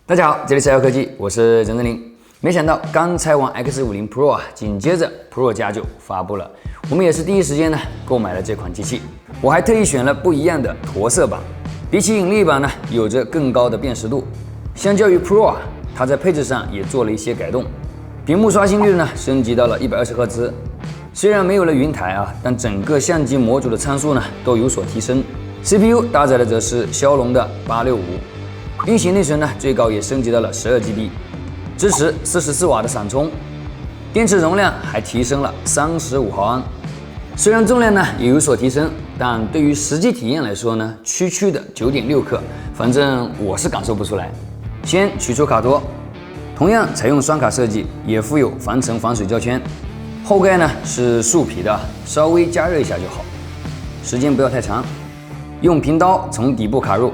大家好，这里是爱科技，我是陈振林。没想到刚拆完 X50 Pro 啊，紧接着 Pro 加就发布了，我们也是第一时间呢购买了这款机器。我还特意选了不一样的驼色版，比起引力版呢，有着更高的辨识度。相较于 Pro 啊，它在配置上也做了一些改动，屏幕刷新率呢升级到了120赫兹。虽然没有了云台啊，但整个相机模组的参数呢都有所提升。CPU 搭载的则是骁龙的865。运行内存呢，最高也升级到了12GB， 支持44瓦的闪充，电池容量还提升了35毫安。虽然重量呢也有所提升，但对于实际体验来说呢，区区的9.6克，反正我是感受不出来。先取出卡托，同样采用双卡设计，也附有防尘防水胶圈。后盖呢是树皮的，稍微加热一下就好，时间不要太长。用平刀从底部卡入。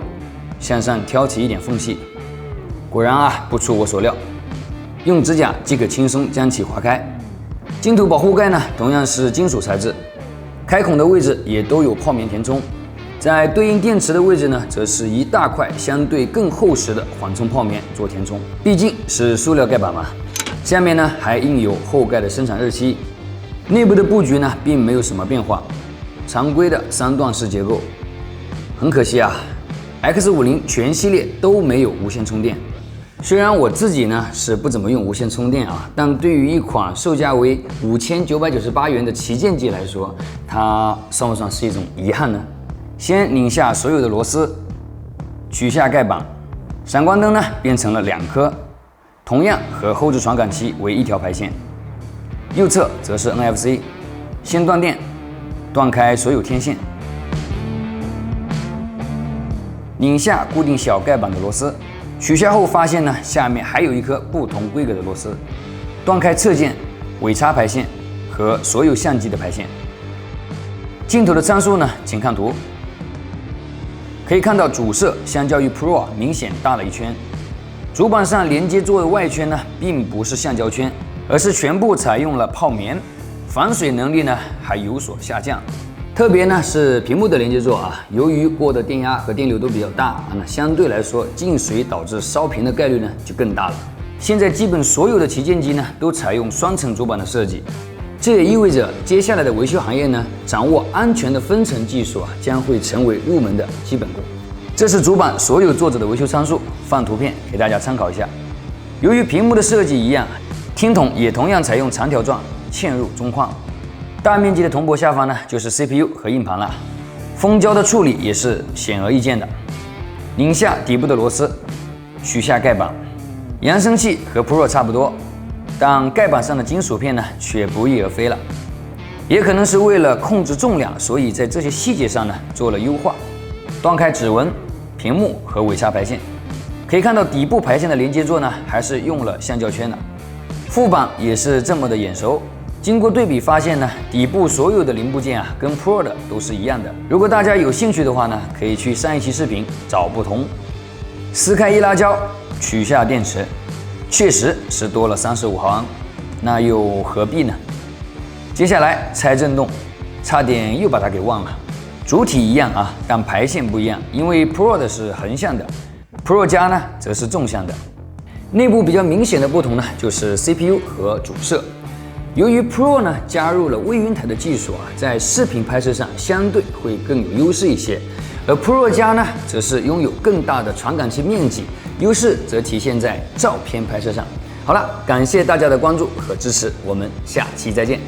向上挑起一点缝隙，果然啊，不出我所料，用指甲即可轻松将其划开。镜头保护盖呢，同样是金属材质，开孔的位置也都有泡棉填充，在对应电池的位置呢，则是一大块相对更厚实的缓冲泡棉做填充，毕竟是塑料盖板嘛。下面呢还印有后盖的生产日期，内部的布局呢并没有什么变化，常规的3段式结构。很可惜啊。X50 全系列都没有无线充电，虽然我自己呢是不怎么用无线充电啊，但对于一款售价为5998元的旗舰机来说，它算不算是一种遗憾呢？先拧下所有的螺丝，取下盖板，闪光灯呢变成了2颗，同样和后置传感器为一条排线，右侧则是 NFC， 先断电，断开所有天线。拧下固定小盖板的螺丝，取下后发现呢，下面还有一颗不同规格的螺丝，断开侧键、尾插排线和所有相机的排线。镜头的参数呢，请看图。可以看到主摄相较于 Pro 明显大了一圈，主板上连接座的外圈呢，并不是橡胶圈，而是全部采用了泡棉，防水能力呢还有所下降。特别呢是屏幕的连接座啊，由于过的电压和电流都比较大，那相对来说进水导致烧屏的概率呢就更大了。现在基本所有的旗舰机呢都采用双层主板的设计，这也意味着接下来的维修行业呢，掌握安全的分层技术啊，将会成为入门的基本功。这是主板所有作者的维修参数，放图片给大家参考一下。由于屏幕的设计一样，听筒也同样采用长条状嵌入中框。大面积的铜箔下方呢，就是 CPU 和硬盘了。封胶的处理也是显而易见的。拧下底部的螺丝，取下盖板。扬声器和 Pro 差不多，但盖板上的金属片呢，却不翼而飞了。也可能是为了控制重量，所以在这些细节上呢，做了优化。断开指纹、屏幕和尾插排线。可以看到底部排线的连接座呢，还是用了橡胶圈的。副板也是这么的眼熟。经过对比发现呢，底部所有的零部件啊，跟 Pro 的都是一样的。如果大家有兴趣的话呢，可以去上一期视频找不同。撕开易拉胶，取下电池，确实是多了35毫安，那又何必呢？接下来拆震动，差点又把它给忘了。主体一样啊，但排线不一样，因为 Pro 的是横向的 ，Pro 加呢则是纵向的。内部比较明显的不同呢，就是 CPU 和主摄。由于 Pro 呢加入了微云台的技术啊，在视频拍摄上相对会更有优势一些，而 Pro 加呢则是拥有更大的传感器面积，优势则体现在照片拍摄上。好了，感谢大家的关注和支持，我们下期再见。